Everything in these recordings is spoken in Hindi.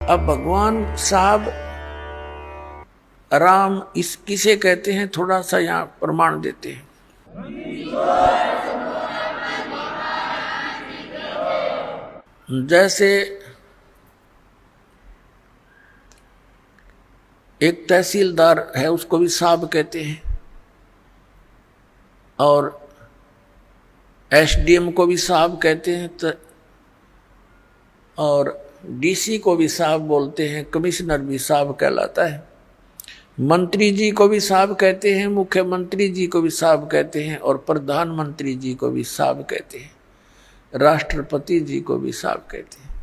अब भगवान साहब राम इस किसे कहते हैं, थोड़ा सा यहाँ प्रमाण देते हैं। जैसे एक तहसीलदार है, उसको भी साहब कहते हैं, और एसडीएम को भी साहब कहते हैं, और डीसी को भी साहब बोलते हैं, कमिश्नर भी साहब कहलाता है, मंत्री जी को भी साहब कहते हैं, मुख्यमंत्री जी को भी साहब कहते हैं, और प्रधानमंत्री जी को भी साहब कहते हैं, राष्ट्रपति जी को भी साहब कहते हैं।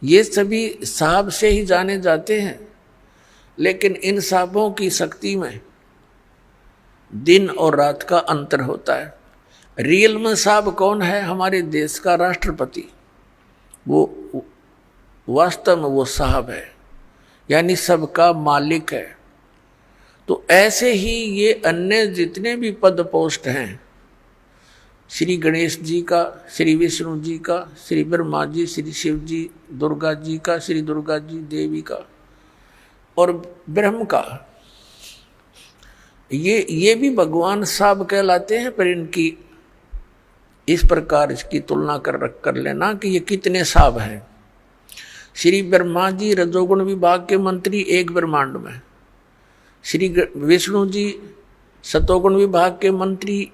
ये सभी साहब से ही जाने जाते हैं, लेकिन इन साहबों की शक्ति में दिन और रात का अंतर होता है। रियल में साहब कौन है? हमारे देश का राष्ट्रपति, वो वास्तव में वो साहब है, यानी सबका मालिक है। तो ऐसे ही ये अन्य जितने भी पद पोस्ट हैं, श्री गणेश जी का, श्री विष्णु जी का, श्री ब्रह्मा जी, श्री शिव जी, दुर्गा जी का, श्री दुर्गा जी देवी का, और ब्रह्म का, ये भी भगवान साहब कहलाते हैं। पर इनकी इस प्रकार इसकी तुलना कर लेना कि ये कितने साहब हैं। श्री ब्रह्मा जी रजोगुण विभाग के मंत्री एक ब्रह्मांड में, श्री विष्णु जी सतोगुण विभाग के मंत्री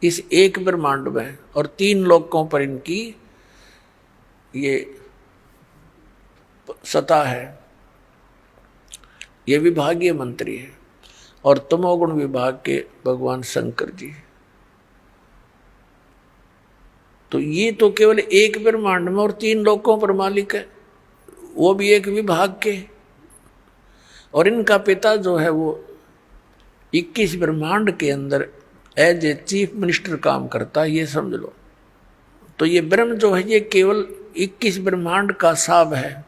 इस एक ब्रह्मांड में, और 3 लोकों पर इनकी ये सत्ता है, ये विभागीय मंत्री है। और तमोगुण विभाग के भगवान शंकर जी। तो ये तो केवल एक ब्रह्मांड में और 3 लोकों पर मालिक है, वो भी एक विभाग के। और इनका पिता जो है वो 21 ब्रह्मांड के अंदर एज ए चीफ मिनिस्टर काम करता है, ये समझ लो। तो ये ब्रह्म जो है ये केवल 21 ब्रह्मांड का साहब है।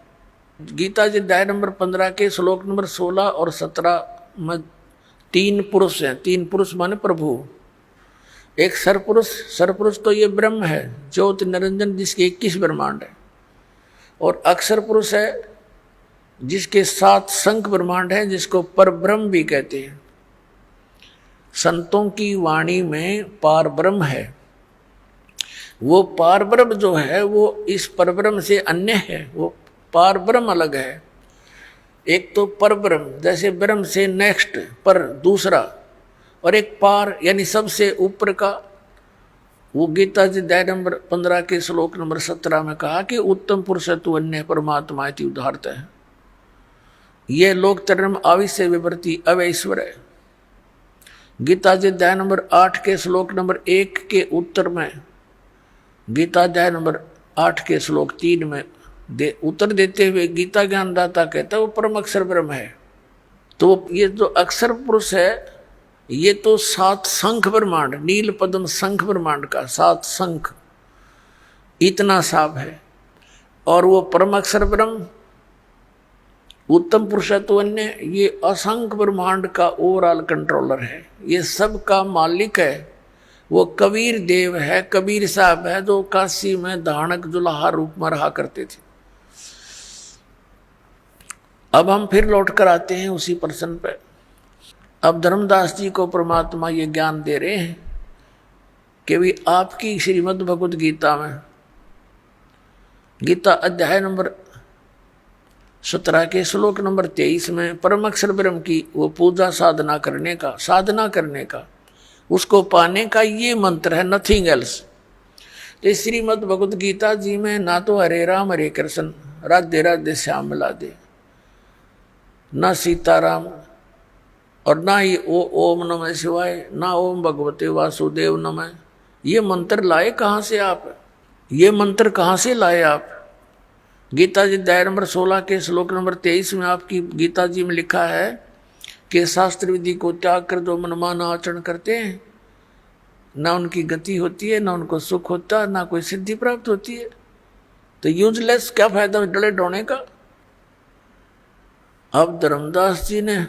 गीता जी अध्याय नंबर 15 के श्लोक नंबर 16 और 17 में 3 पुरुष हैं। 3 पुरुष माने प्रभु। एक सरपुरुष तो ये ब्रह्म है, ज्योति निरंजन, जिसके 21 ब्रह्मांड है। और अक्षर पुरुष है, जिसके 7 शंख ब्रह्मांड है, जिसको परब्रह्म भी कहते हैं। संतों की वाणी में पार ब्रह्म है। वो पार ब्रह्म जो है वो इस परब्रह्म से अन्य है, वो पार ब्रह्म अलग है। एक तो परब्रह्म, जैसे ब्रह्म से नेक्स्ट पर दूसरा, और एक पार यानी सबसे ऊपर का। वो गीता जी अध्याय नंबर 15 के श्लोक नंबर 17 में कहा कि उत्तम पुरुष तु अन्य परमात्मा इति उदाहरत है। ये लोक तरम आविश्य विवर्ती अवैश्वर है। गीता जी अध्याय नंबर 8 के श्लोक नंबर 1 के उत्तर में, गीता अध्याय नंबर 8 के श्लोक 3 में उत्तर देते हुए गीता ज्ञानदाता कहता है वो परम अक्षर ब्रह्म है। तो ये जो अक्षर पुरुष है, ये तो 7 शंख ब्रह्मांड, नील पद्म शंख ब्रह्मांड का 7 शंख, इतना साफ है। और वो परम अक्षर ब्रह्म उत्तम पुरुषत्व अन्य, ये असंख्य ब्रह्मांड का ओवरऑल कंट्रोलर है, ये सब का मालिक है। वो कबीर देव है, कबीर साहब है, जो काशी में धानक जुलाहा रूप में रहा करते थे। अब हम फिर लौट कर आते हैं उसी प्रश्न पे। अब धर्मदास जी को परमात्मा ये ज्ञान दे रहे हैं कि भी आपकी श्रीमद् भगवद गीता में, गीता अध्याय नंबर 17 के श्लोक नंबर 23 में परम अक्षर ब्रह्म की वो पूजा साधना करने का, उसको पाने का ये मंत्र है, नथिंग एल्स। तो श्रीमद् भगवद गीता जी में ना तो हरे राम हरे कृष्ण राधे राधे श्याम मिला दे, ना सीताराम, और ना ही ओम नमः शिवाय, ना ओम भगवते वासुदेव नमः। ये मंत्र लाए कहाँ से आप? ये मंत्र कहाँ से लाए आप? गीता जी अध्याय नंबर 16 के श्लोक नंबर 23 में आपकी गीता जी में लिखा है कि शास्त्र विधि को त्याग कर जो मनमाना आचरण करते हैं, ना उनकी गति होती है, ना उनको सुख होता है, ना कोई सिद्धि प्राप्त होती है। तो यूजलेस, क्या फायदा डले डोने का। अब धर्मदास जी ने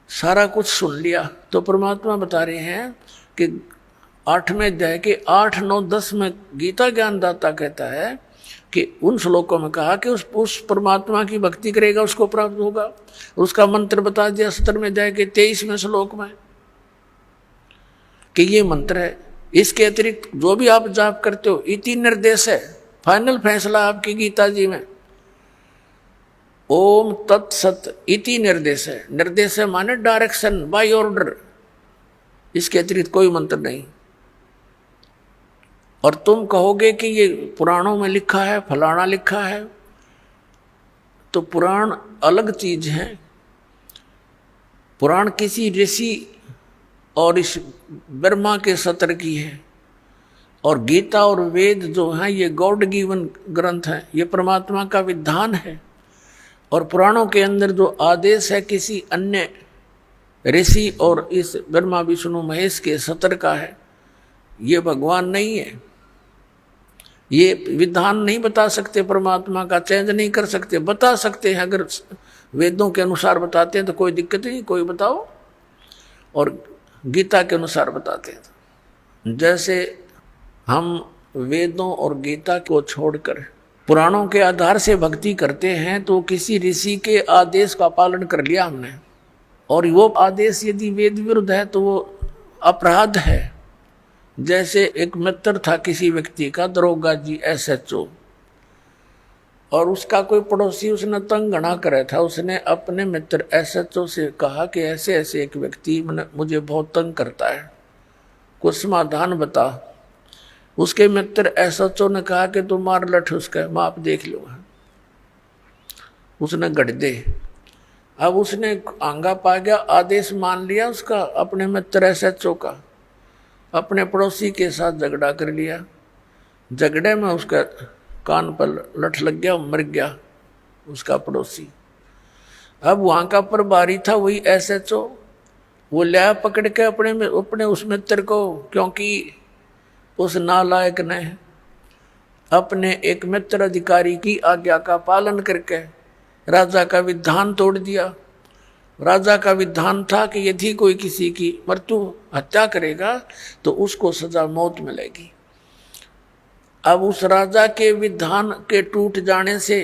सारा कुछ सुन लिया, तो परमात्मा बता रहे हैं कि 8वें अध्याय के 8, 9, 10 में गीता ज्ञानदाता कहता है कि उन श्लोकों में कहा कि उस परमात्मा की भक्ति करेगा उसको प्राप्त होगा। उसका मंत्र बता दिया 70 में जाके 23वें श्लोक में कि ये मंत्र है। इसके अतिरिक्त जो भी आप जाप करते हो, इति निर्देश है, फाइनल फैसला आपकी गीता जी में ओम तत्सत इति निर्देश है। निर्देश है माने डायरेक्शन, बाय ऑर्डर, इसके अतिरिक्त कोई मंत्र नहीं। और तुम कहोगे कि ये पुराणों में लिखा है, फलाना लिखा है, तो पुराण अलग चीज है। पुराण किसी ऋषि और इस ब्रह्मा के सत्र की है, और गीता और वेद जो है ये गॉड गिवन ग्रंथ है, ये परमात्मा का विधान है। और पुराणों के अंदर जो आदेश है किसी अन्य ऋषि और इस ब्रह्मा विष्णु महेश के सत्र का है, ये भगवान नहीं है। ये विधान नहीं बता सकते, परमात्मा का चेंज नहीं कर सकते। बता सकते हैं अगर वेदों के अनुसार बताते हैं तो कोई दिक्कत नहीं, कोई बताओ, और गीता के अनुसार बताते हैं। जैसे हम वेदों और गीता को छोड़कर पुराणों के आधार से भक्ति करते हैं तो किसी ऋषि के आदेश का पालन कर लिया हमने, और वो आदेश यदि वेद विरुद्ध है तो वो अपराध है। जैसे एक मित्र था किसी व्यक्ति का, दरोगा जी SHO, और उसका कोई पड़ोसी उसने तंग घना करे था। उसने अपने मित्र SHO से कहा कि ऐसे ऐसे एक व्यक्ति मुझे बहुत तंग करता है, कुछ समाधान बता। उसके मित्र SHO ने कहा कि तू मार लठ उसका, माप देख लो। उसने गढ़ दे। अब उसने आंगा पा गया, आदेश मान लिया उसका, अपने मित्र SHO का, अपने पड़ोसी के साथ झगड़ा कर लिया। झगड़े में उसका कान पर लठ लग गया, मर गया उसका पड़ोसी। अब वहां का प्रभारी था वही SHO, वो लिया पकड़ के अपने उस मित्र को, क्योंकि उस नालायक ने अपने एक मित्र अधिकारी की आज्ञा का पालन करके राजा का विधान तोड़ दिया। राजा का विधान था कि यदि कोई किसी की मृत्यु हत्या करेगा तो उसको सजा मौत मिलेगी। अब उस राजा के विधान के टूट जाने से,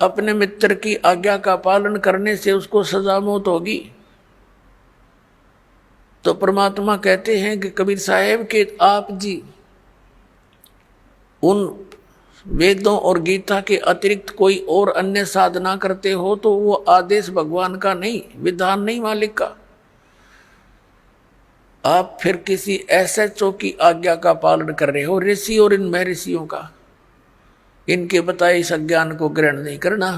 अपने मित्र की आज्ञा का पालन करने से उसको सजा मौत होगी। तो परमात्मा कहते हैं कि कबीर साहेब के आप जी उन वेदों और गीता के अतिरिक्त कोई और अन्य साधना करते हो तो वो आदेश भगवान का नहीं, विधान नहीं मालिक का। आप फिर किसी SHO की आज्ञा का पालन कर रहे हो, ऋषि और इन महर्षियों का, इनके बताए इस अज्ञान को ग्रहण नहीं करना।